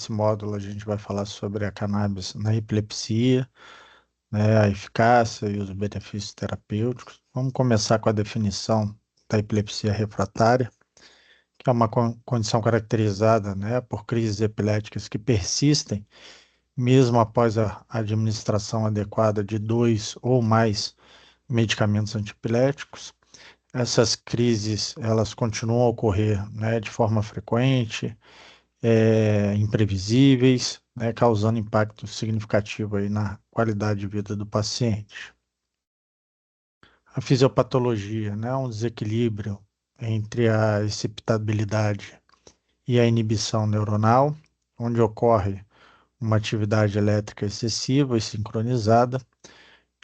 Nesse módulo, a gente vai falar sobre a cannabis na epilepsia, né, a eficácia e os benefícios terapêuticos. Vamos começar com a definição da epilepsia refratária, que é uma condição caracterizada, né, por crises epiléticas que persistem mesmo após a administração adequada de dois ou mais medicamentos antiepiléticos. Essas crises, elas continuam a ocorrer, né, de forma frequente, imprevisíveis, né, causando impacto significativo aí na qualidade de vida do paciente. A fisiopatologia, né, um desequilíbrio entre a excitabilidade e a inibição neuronal, onde ocorre uma atividade elétrica excessiva e sincronizada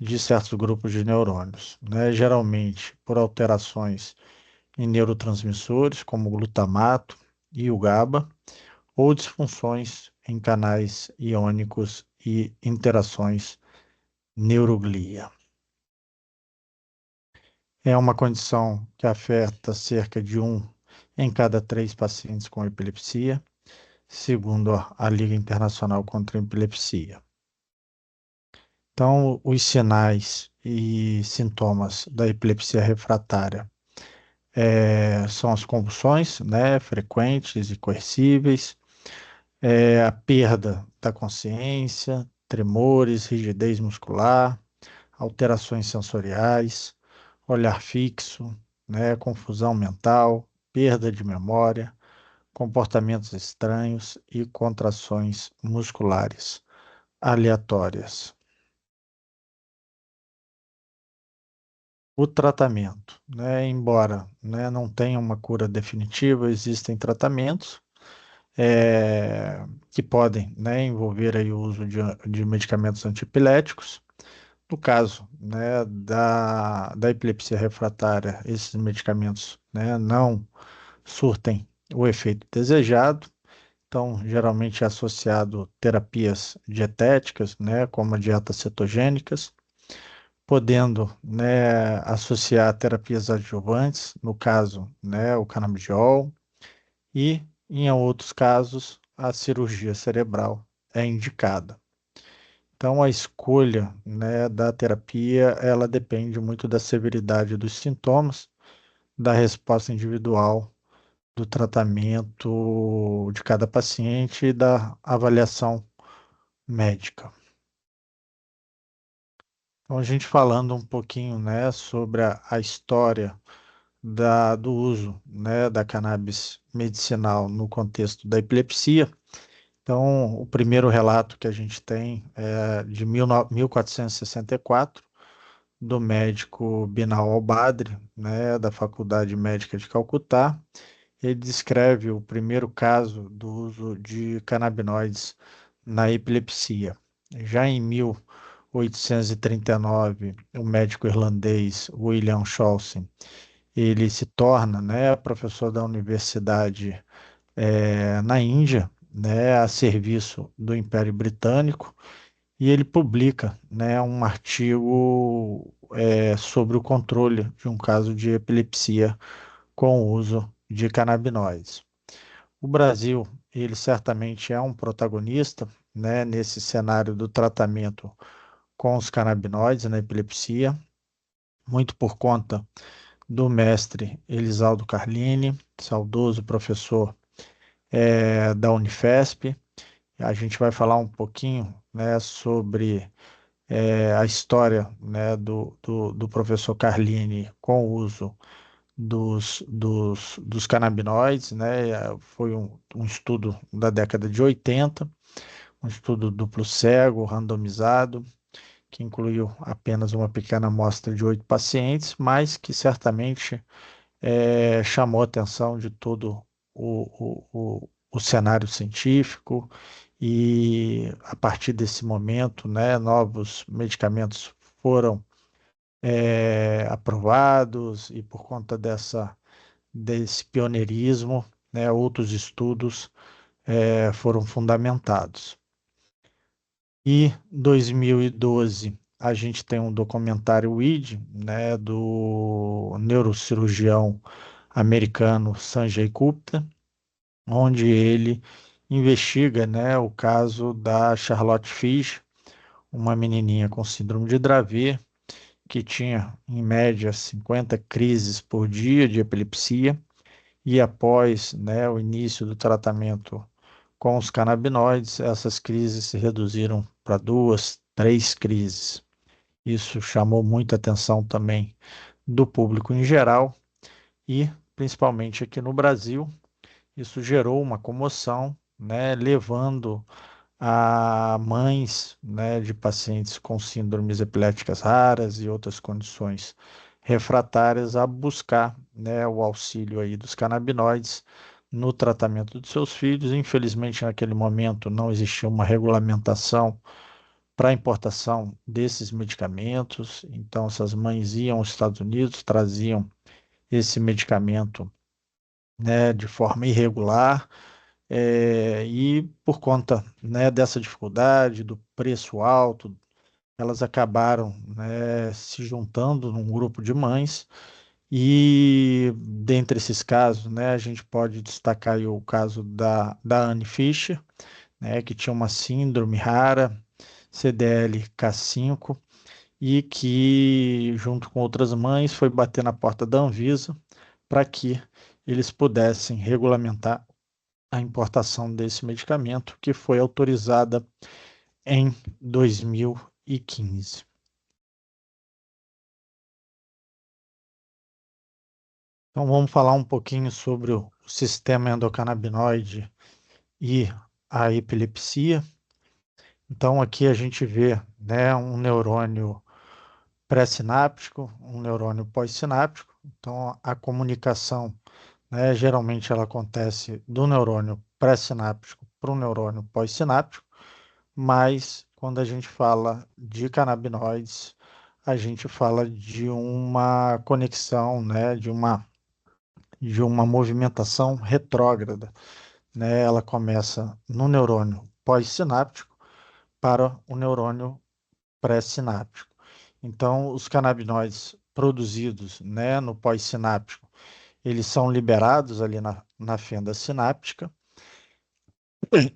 de certos grupos de neurônios, né, geralmente por alterações em neurotransmissores como o glutamato e o GABA, ou disfunções em canais iônicos e interações neuroglia. É uma condição que afeta cerca de 1 em cada 3 pacientes com epilepsia, segundo a Liga Internacional contra a Epilepsia. Então, os sinais e sintomas da epilepsia refratária são as convulsões, né, frequentes e coercíveis, a perda da consciência, tremores, rigidez muscular, alterações sensoriais, olhar fixo, né, confusão mental, perda de memória, comportamentos estranhos e contrações musculares aleatórias. O tratamento, né, embora, né, não tenha uma cura definitiva, existem tratamentos que podem, né, envolver aí o uso de medicamentos antiepiléticos. No caso, né, da epilepsia refratária, esses medicamentos, né, não surtem o efeito desejado, então geralmente é associado terapias dietéticas, né, como a dieta cetogênicas, podendo, né, associar terapias adjuvantes, no caso, né, o canabidiol, e em outros casos a cirurgia cerebral é indicada. Então, a escolha, né, da terapia, ela depende muito da severidade dos sintomas, da resposta individual, do tratamento de cada paciente e da avaliação médica. Então, a gente falando um pouquinho, né, sobre a história do uso, né, da cannabis medicinal no contexto da epilepsia. Então, o primeiro relato que a gente tem é de 1464, do médico Binal al-Badri, né, da Faculdade Médica de Calcutá. Ele descreve o primeiro caso do uso de canabinoides na epilepsia. Já em 1839, o médico irlandês William Chalson, ele se torna, né, professor da universidade na Índia, né, a serviço do Império Britânico, e ele publica, né, um artigo sobre o controle de um caso de epilepsia com o uso de canabinoides. O Brasil, ele certamente é um protagonista, né, nesse cenário do tratamento com os canabinoides na epilepsia, muito por conta do mestre Elisaldo Carlini, saudoso professor da Unifesp. A gente vai falar um pouquinho, né, sobre a história, né, do professor Carlini com o uso dos canabinoides, né? Foi um estudo da década de 80, um estudo duplo cego, randomizado, que incluiu apenas uma pequena amostra de 8 pacientes, mas que certamente chamou a atenção de todo o cenário científico, e a partir desse momento, né, novos medicamentos foram aprovados, e por conta desse pioneirismo, né, outros estudos foram fundamentados. E em 2012 a gente tem um documentário WID, né, do neurocirurgião americano Sanjay Gupta, onde ele investiga, né, o caso da Charlotte Fish, uma menininha com síndrome de Dravet, que tinha, em média, 50 crises por dia de epilepsia, e após, né, o início do tratamento com os canabinoides, essas crises se reduziram para duas, três crises. Isso chamou muita atenção também do público em geral e, principalmente aqui no Brasil, isso gerou uma comoção, né, levando a mães, né, de pacientes com síndromes epiléticas raras e outras condições refratárias a buscar, né, o auxílio aí dos canabinoides no tratamento de seus filhos. Infelizmente, naquele momento não existia uma regulamentação para a importação desses medicamentos. Então, essas mães iam aos Estados Unidos, traziam esse medicamento, né, de forma irregular, e por conta, né, dessa dificuldade, do preço alto, elas acabaram, né, se juntando num grupo de mães. E dentre esses casos, né, a gente pode destacar aí o caso da Anne Fischer, né, que tinha uma síndrome rara, CDL-K5, e que, junto com outras mães, foi bater na porta da Anvisa para que eles pudessem regulamentar a importação desse medicamento, que foi autorizada em 2015. Então, vamos falar um pouquinho sobre o sistema endocannabinoide e a epilepsia. Então, aqui a gente vê, né, um neurônio pré-sináptico, um neurônio pós-sináptico. Então, a comunicação, né, geralmente ela acontece do neurônio pré-sináptico para o neurônio pós-sináptico, mas quando a gente fala de canabinoides, a gente fala de uma conexão, né, de uma movimentação retrógrada, né? Ela começa no neurônio pós-sináptico para o neurônio pré-sináptico. Então, os canabinoides produzidos, né, no pós-sináptico, eles são liberados ali na fenda sináptica,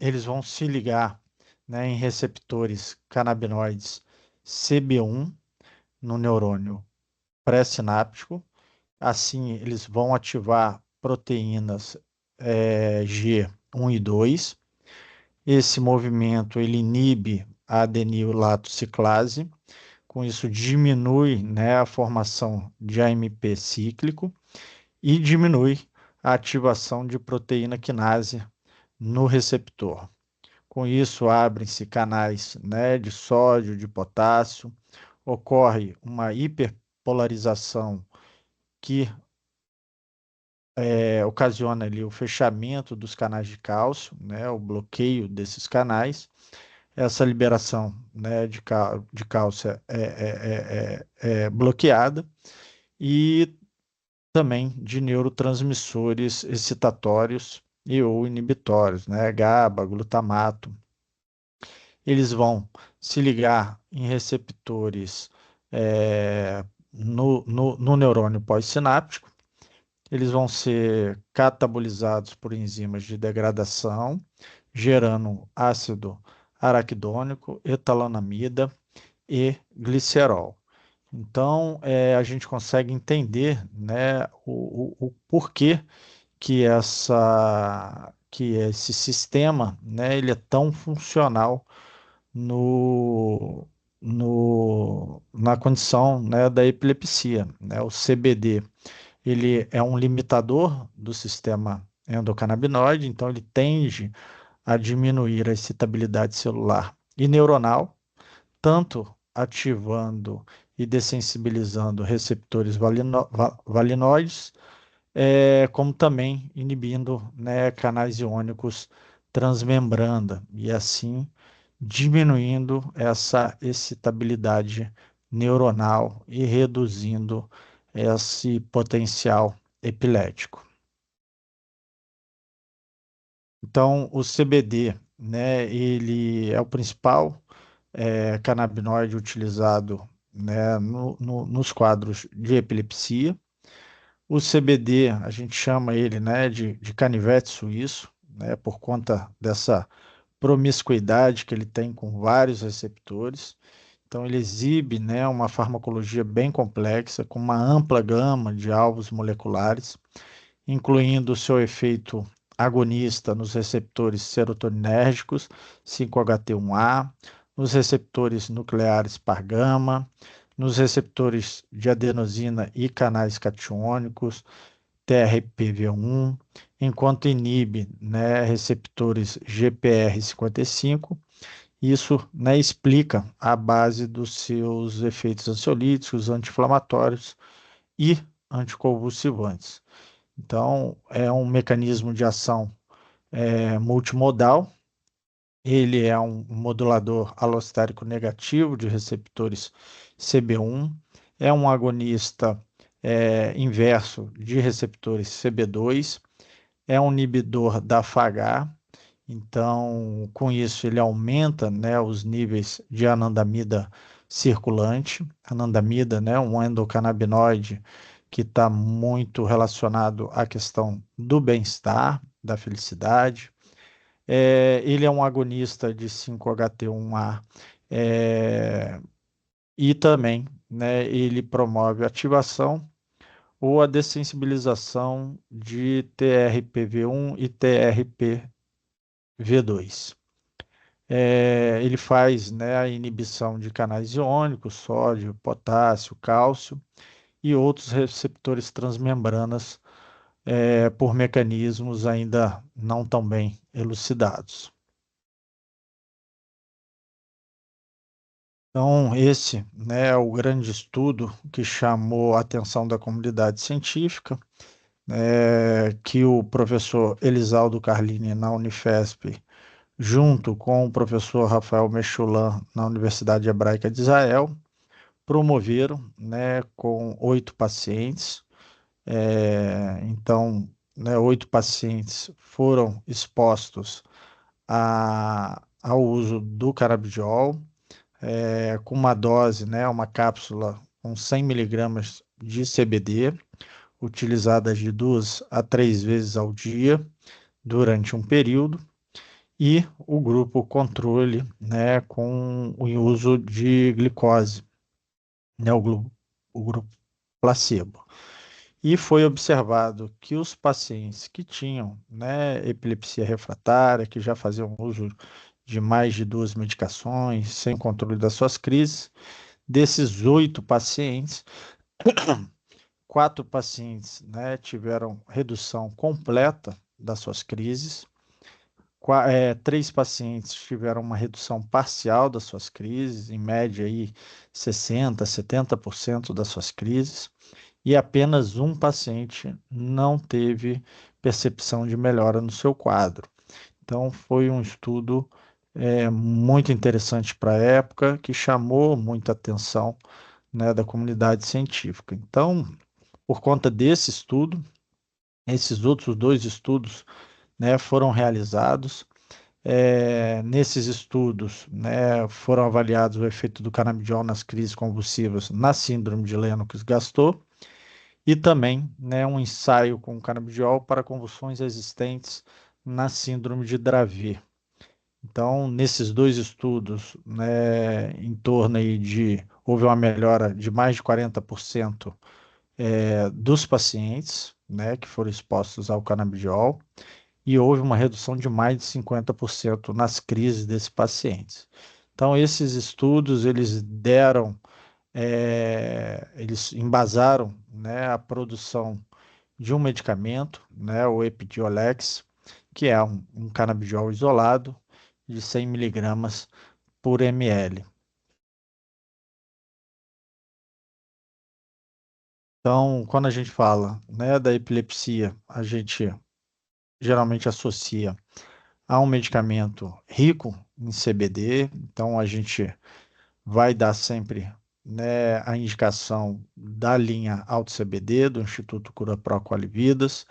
eles vão se ligar, né, em receptores canabinoides CB1 no neurônio pré-sináptico. Assim, eles vão ativar proteínas G1 e 2. Esse movimento ele inibe a adenillatociclase. Com isso, diminui, né, a formação de AMP cíclico e diminui a ativação de proteína quinase no receptor. Com isso, abrem-se canais, né, de sódio, de potássio, ocorre uma hiperpolarização que ocasiona ali o fechamento dos canais de cálcio, né, o bloqueio desses canais. Essa liberação, né, de cálcio é bloqueada e também de neurotransmissores excitatórios e ou inibitórios, né, GABA, glutamato. Eles vão se ligar em receptores no neurônio pós-sináptico. Eles vão ser catabolizados por enzimas de degradação, gerando ácido araquidônico, etalonamida e glicerol. Então, a gente consegue entender, né, o porquê que esse sistema, né, ele é tão funcional no, na condição, né, da epilepsia, né? O CBD, ele é um limitador do sistema endocannabinoide, então ele tende a diminuir a excitabilidade celular e neuronal, tanto ativando e dessensibilizando receptores valinoides, como também inibindo, né, canais iônicos transmembrana e assim diminuindo essa excitabilidade neuronal e reduzindo esse potencial epilético. Então, o CBD, né, ele é o principal canabinoide utilizado, né, nos quadros de epilepsia. O CBD, a gente chama ele, né, de canivete suíço, né, por conta dessa promiscuidade que ele tem com vários receptores. Então, ele exibe, né, uma farmacologia bem complexa, com uma ampla gama de alvos moleculares, incluindo o seu efeito agonista nos receptores serotoninérgicos 5-HT1A, nos receptores nucleares PAR-gama, nos receptores de adenosina e canais catiônicos, TRPV1, enquanto inibe, né, receptores GPR55. Isso, né, explica a base dos seus efeitos ansiolíticos, anti-inflamatórios e anticonvulsivantes. Então, é um mecanismo de ação multimodal. Ele é um modulador alostérico negativo de receptores CB1, é um agonista inverso de receptores CB2, é um inibidor da FAGA. Então, com isso, ele aumenta, né, os níveis de anandamida circulante. Anandamida, né, um endocannabinoide que está muito relacionado à questão do bem-estar, da felicidade. Ele é um agonista de 5-HT1A e também, né, ele promove a ativação ou a dessensibilização de TRPV1 e TRPV2. Ele faz, né, a inibição de canais iônicos, sódio, potássio, cálcio e outros receptores transmembranas por mecanismos ainda não tão bem elucidados. Então, esse, né, é o grande estudo que chamou a atenção da comunidade científica, que o professor Elisaldo Carlini, na Unifesp, junto com o professor Rafael Mechulam, na Universidade Hebraica de Israel, promoveram, né, com 8 pacientes. Então, né, 8 pacientes foram expostos ao uso do canabidiol, com uma dose, né, uma cápsula com 100 miligramas de CBD, utilizadas de 2 a 3 vezes ao dia durante um período, e o grupo controle, né, com o uso de glicose, né, o grupo placebo. E foi observado que os pacientes que tinham, né, epilepsia refratária, que já faziam uso de mais de 2 medicações, sem controle das suas crises, desses 8 pacientes, 4 pacientes, né, tiveram redução completa das suas crises, 3 pacientes tiveram uma redução parcial das suas crises, em média aí 60, 70% das suas crises, e apenas um paciente não teve percepção de melhora no seu quadro. Então, foi um estudo muito interessante para a época, que chamou muita atenção, né, da comunidade científica. Então, por conta desse estudo, esses outros 2 estudos, né, foram realizados. Nesses estudos, né, foram avaliados o efeito do canabidiol nas crises convulsivas na síndrome de Lennox-Gastaut e também, né, um ensaio com canabidiol para convulsões existentes na síndrome de Dravet. Então, nesses 2 estudos, né, em torno aí houve uma melhora de mais de 40% dos pacientes, né, que foram expostos ao canabidiol, e houve uma redução de mais de 50% nas crises desses pacientes. Então, esses estudos, eles embasaram, né, a produção de um medicamento, né, o Epidiolex, que é um canabidiol isolado de 100 miligramas por ml. Então, quando a gente fala, né, da epilepsia, a gente geralmente associa a um medicamento rico em CBD, então a gente vai dar sempre, né, a indicação da linha Alto CBD do Instituto Cura Pro Qualividas,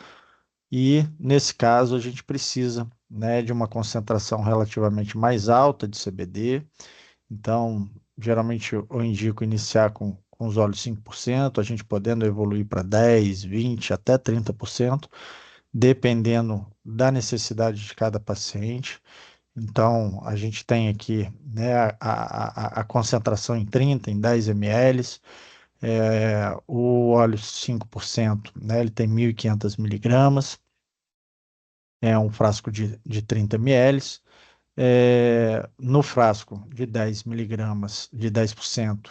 e nesse caso a gente precisa, né, de uma concentração relativamente mais alta de CBD. Então, geralmente eu indico iniciar com os óleos 5%, a gente podendo evoluir para 10, 20, até 30%, dependendo da necessidade de cada paciente. Então, a gente tem aqui, né, a concentração em 30, em 10 ml. O óleo 5%, né, ele tem 1.500 miligramas, é um frasco de 30 ml. No frasco de 10 miligramas, de 10%,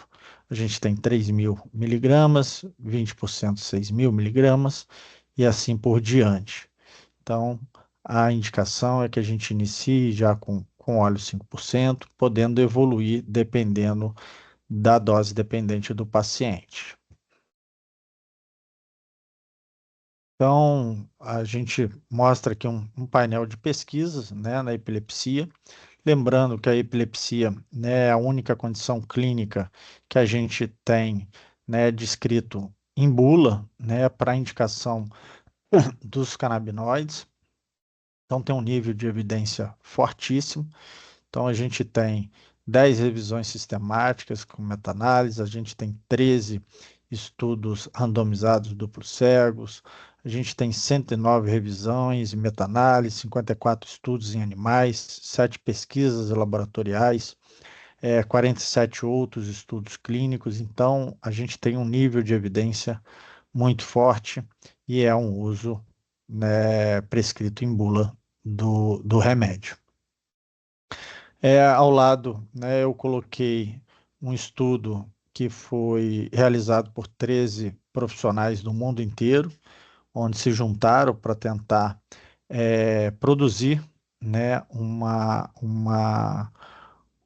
a gente tem 3.000 miligramas, 20%, 6.000 miligramas, e assim por diante. Então, a indicação é que a gente inicie já com óleo 5%, podendo evoluir dependendo da dose dependente do paciente. Então, a gente mostra aqui um painel de pesquisas, né, na epilepsia. Lembrando que a epilepsia, né, é a única condição clínica que a gente tem, né, descrito em bula, né, para indicação dos canabinoides. Então, tem um nível de evidência fortíssimo. Então, a gente tem 10 revisões sistemáticas com meta-análise, a gente tem 13 estudos randomizados duplos cegos, a gente tem 109 revisões e meta-análise, 54 estudos em animais, 7 pesquisas laboratoriais, 47 outros estudos clínicos. Então, a gente tem um nível de evidência muito forte e é um uso, né, prescrito em bula do remédio. Ao lado, né, eu coloquei um estudo que foi realizado por 13 profissionais do mundo inteiro, onde se juntaram para tentar produzir, né, uma,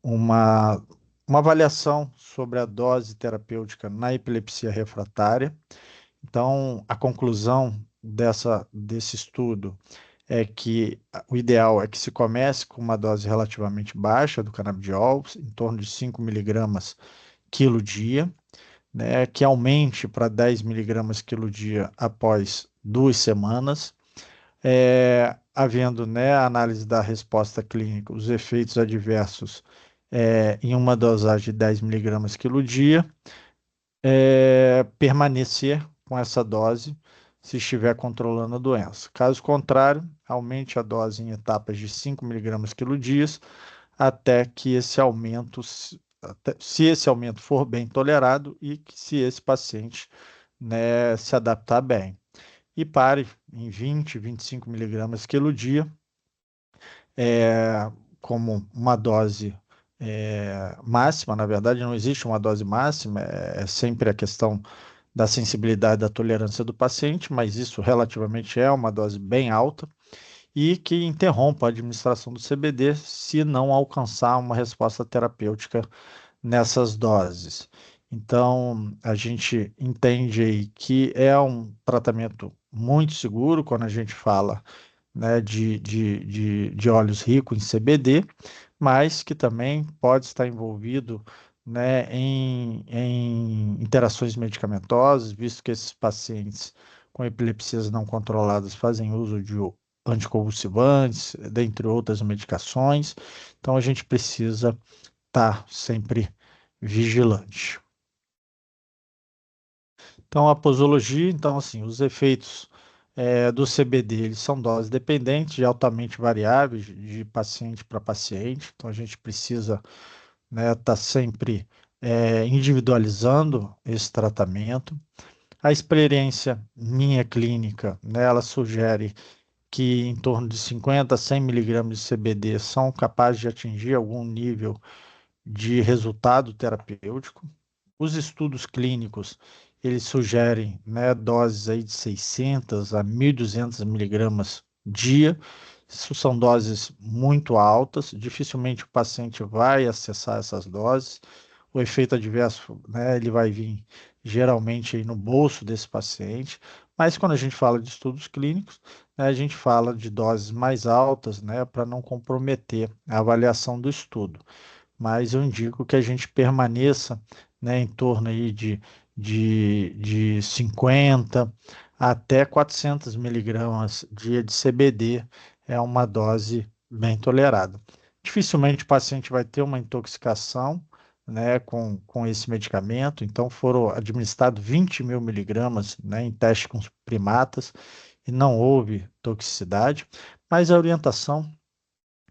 uma avaliação sobre a dose terapêutica na epilepsia refratária. Então, a conclusão desse estudo é que o ideal é que se comece com uma dose relativamente baixa do canabidiol, em torno de 5 miligramas quilo dia, né, que aumente para 10 miligramas quilo dia após 2 semanas, havendo, né, a análise da resposta clínica, os efeitos adversos em uma dosagem de 10 miligramas quilo dia, permanecer com essa dose se estiver controlando a doença. Caso contrário, aumente a dose em etapas de 5 miligramas quilo dias, até que esse aumento, se esse aumento for bem tolerado e que se esse paciente, né, se adaptar bem. E pare em 20, 25 miligramas quilo dia, como uma dose máxima. Na verdade, não existe uma dose máxima, é sempre a questão da sensibilidade da tolerância do paciente, mas isso relativamente é uma dose bem alta e que interrompa a administração do CBD se não alcançar uma resposta terapêutica nessas doses. Então, a gente entende aí que é um tratamento muito seguro quando a gente fala, né, de óleos ricos em CBD, mas que também pode estar envolvido, né, em interações medicamentosas, visto que esses pacientes com epilepsias não controladas fazem uso de anticonvulsivantes, dentre outras medicações. Então, a gente precisa estar sempre vigilante. Então, a posologia, então, assim, os efeitos do CBD, eles são dose dependentes e altamente variáveis de paciente para paciente. Então, a gente precisa, né, estar sempre individualizando esse tratamento. A experiência minha clínica, né, ela sugere que em torno de 50 a 100 miligramas de CBD são capazes de atingir algum nível de resultado terapêutico. Os estudos clínicos, eles sugerem, né, doses aí de 600 a 1.200 miligramas dia. Isso são doses muito altas, dificilmente o paciente vai acessar essas doses. O efeito adverso, né, ele vai vir geralmente aí no bolso desse paciente, mas quando a gente fala de estudos clínicos, né, a gente fala de doses mais altas, né, para não comprometer a avaliação do estudo. Mas eu indico que a gente permaneça, né, em torno aí de 50 até 400 miligramas dia de CBD, é uma dose bem tolerada. Dificilmente o paciente vai ter uma intoxicação, né, com esse medicamento, então foram administrados 20.000 miligramas, né, em teste com os primatas, e não houve toxicidade, mas a orientação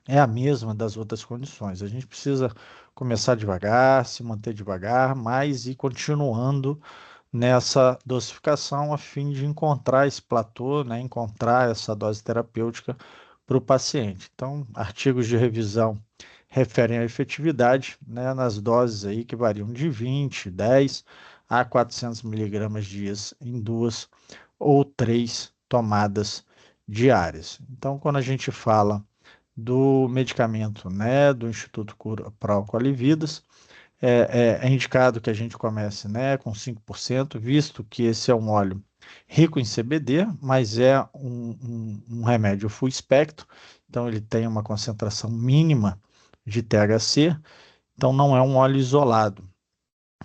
é a mesma das outras condições. A gente precisa começar devagar, se manter devagar, mas ir continuando nessa dosificação a fim de encontrar esse platô, né, encontrar essa dose terapêutica para o paciente. Então, artigos de revisão referem a efetividade, né, nas doses aí que variam de 20, 10 a 400 miligramas dias em duas ou três tomadas diárias. Então, quando a gente fala do medicamento, né, do Instituto Cura Procol Vidas, é indicado que a gente comece, né, com 5%, visto que esse é um óleo rico em CBD, mas é um remédio full espectro, então ele tem uma concentração mínima de THC, então não é um óleo isolado.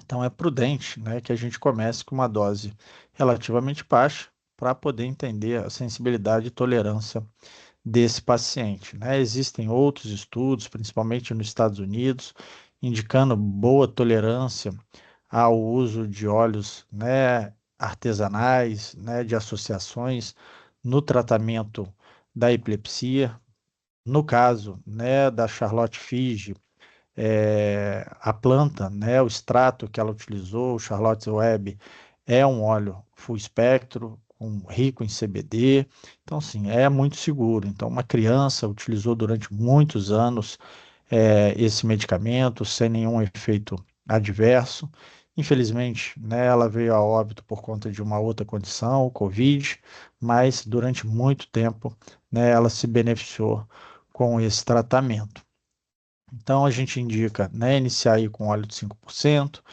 Então é prudente, né, que a gente comece com uma dose relativamente baixa para poder entender a sensibilidade e tolerância desse paciente, né? Existem outros estudos, principalmente nos Estados Unidos, indicando boa tolerância ao uso de óleos, né, artesanais, né, de associações no tratamento da epilepsia. No caso, né, da Charlotte Figi, a planta, né, o extrato que ela utilizou, o Charlotte's Web, é um óleo full espectro, rico em CBD, então, sim, é muito seguro. Então, uma criança utilizou durante muitos anos esse medicamento sem nenhum efeito adverso. Infelizmente, né, ela veio a óbito por conta de uma outra condição, o COVID, mas durante muito tempo, né, ela se beneficiou com esse tratamento. Então, a gente indica, né, iniciar aí com óleo de 5%,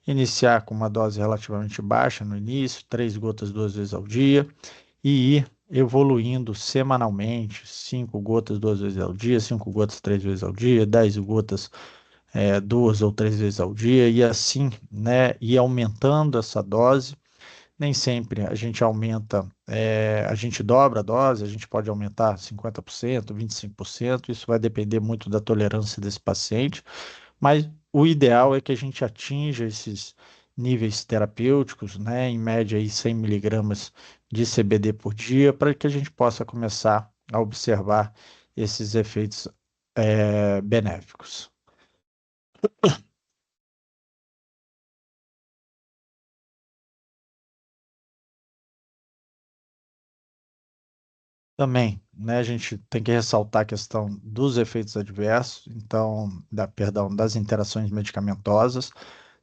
iniciar com uma dose relativamente baixa no início, 3 gotas 2 vezes ao dia, e ir evoluindo semanalmente, 5 gotas 2 vezes ao dia, 5 gotas 3 vezes ao dia, 10 gotas 2 ou 3 vezes ao dia, e assim, né, ir aumentando essa dose. Nem sempre a gente aumenta, a gente dobra a dose, a gente pode aumentar 50%, 25%, isso vai depender muito da tolerância desse paciente, mas o ideal é que a gente atinja esses níveis terapêuticos, né, em média aí 100 miligramas de CBD por dia, para que a gente possa começar a observar esses efeitos, benéficos. Também, né, a gente tem que ressaltar a questão dos efeitos adversos, então, perdão, das interações medicamentosas,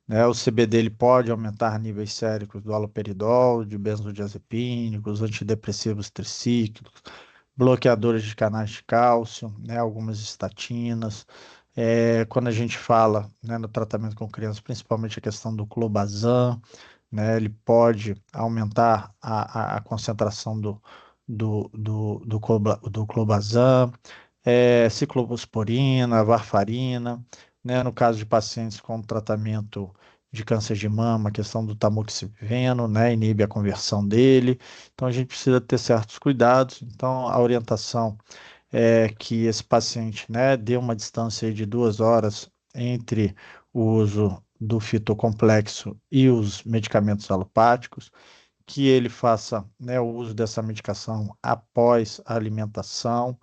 né, o CBD ele pode aumentar níveis séricos do haloperidol, de benzodiazepínicos, antidepressivos tricíclicos, bloqueadores de canais de cálcio, né, algumas estatinas. Quando a gente fala, né, no tratamento com crianças, principalmente a questão do clobazam, né, ele pode aumentar a concentração do clobazam, ciclosporina, varfarina, né, no caso de pacientes com tratamento de câncer de mama, a questão do tamoxifeno, né, inibe a conversão dele. Então a gente precisa ter certos cuidados. Então a orientação é que esse paciente, né, dê uma distância aí de 2 horas entre o uso do fitocomplexo e os medicamentos alopáticos, que ele faça, né, o uso dessa medicação após a alimentação,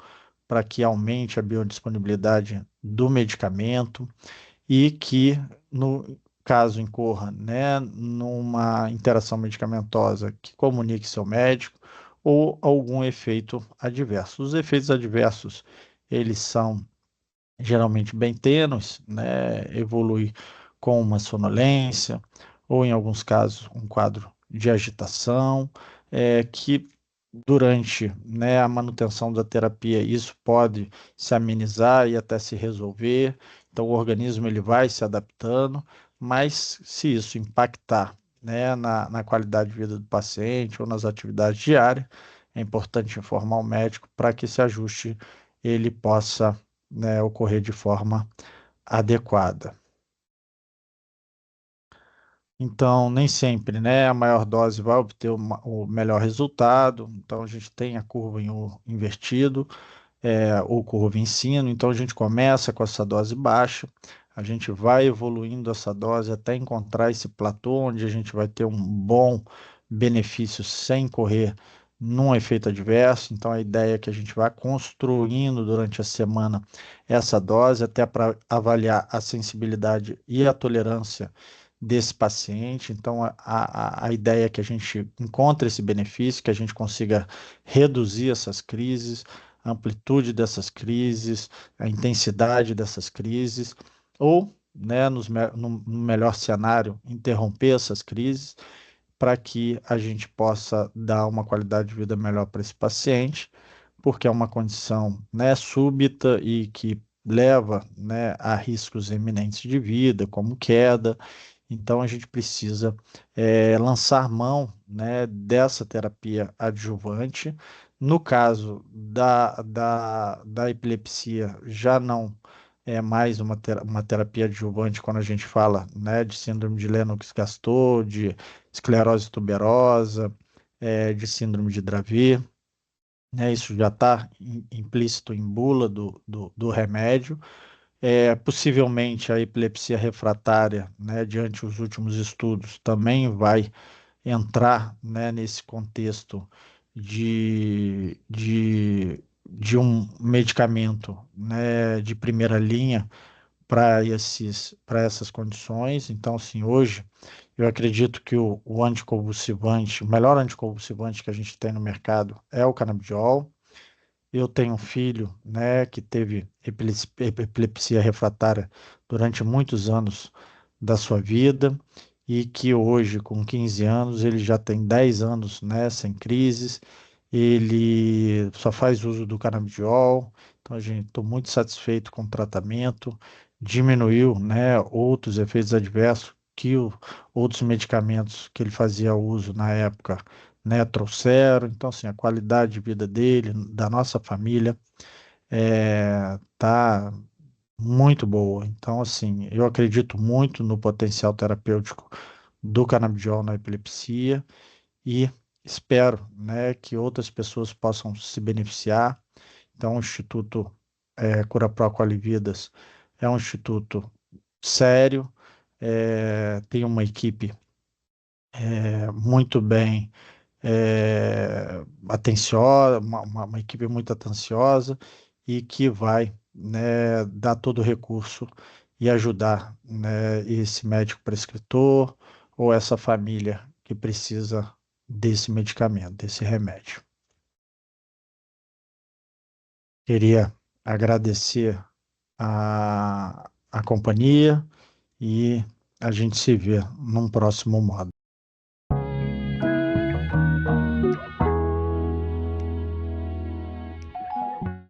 para que aumente a biodisponibilidade do medicamento e que, no caso incorra, né, numa interação medicamentosa, que comunique seu médico ou algum efeito adverso. Os efeitos adversos, eles são geralmente bem tênues, né, evolui com uma sonolência ou, em alguns casos, um quadro de agitação, que durante, né, a manutenção da terapia, isso pode se amenizar e até se resolver. Então, o organismo ele vai se adaptando, mas se isso impactar, né, na qualidade de vida do paciente ou nas atividades diárias, é importante informar o médico para que esse ajuste ele possa, né, ocorrer de forma adequada. Então, nem sempre, né, a maior dose vai obter o melhor resultado. Então, a gente tem a curva em U invertido, ou curva em sino. Então, a gente começa com essa dose baixa, a gente vai evoluindo essa dose até encontrar esse platô onde a gente vai ter um bom benefício sem correr num efeito adverso. Então, a ideia é que a gente vá construindo durante a semana essa dose, até para avaliar a sensibilidade e a tolerância desse paciente. Então, a ideia é que a gente encontre esse benefício, que a gente consiga reduzir essas crises, a amplitude dessas crises, a intensidade dessas crises, ou, né, no melhor cenário, interromper essas crises para que a gente possa dar uma qualidade de vida melhor para esse paciente, porque é uma condição, né, súbita e que leva, né, a riscos eminentes de vida, como queda. Então, a gente precisa lançar mão, né, dessa terapia adjuvante. No caso da epilepsia, já não é mais uma terapia adjuvante quando a gente fala, né, de síndrome de Lennox-Gastaut, de esclerose tuberosa, de síndrome de Dravet, né, isso já está implícito em bula do remédio. Possivelmente a epilepsia refratária, né, diante os últimos estudos, também vai entrar, né, nesse contexto de um medicamento, né, de primeira linha para essas condições. Então, assim, hoje eu acredito que o anticonvulsivante, o melhor anticonvulsivante que a gente tem no mercado é o canabidiol. Eu tenho um filho, né, que teve epilepsia refratária durante muitos anos da sua vida e que hoje, com 15 anos, ele já tem 10 anos, né, sem crises. Ele só faz uso do canabidiol. Então, a gente, estou muito satisfeito com o tratamento. Diminuiu, né, outros efeitos adversos que outros medicamentos que ele fazia uso na época, né, trouxeram. Então, assim, a qualidade de vida dele, da nossa família, tá muito boa. Então, assim, eu acredito muito no potencial terapêutico do canabidiol na epilepsia e espero, né, que outras pessoas possam se beneficiar. Então, o Instituto Curapró Qualividas é um instituto sério, tem uma equipe muito bem atenciosa, uma equipe muito atenciosa e que vai, né, dar todo o recurso e ajudar, né, esse médico prescritor ou essa família que precisa desse medicamento, desse remédio. Queria agradecer a companhia e a gente se vê num próximo modo.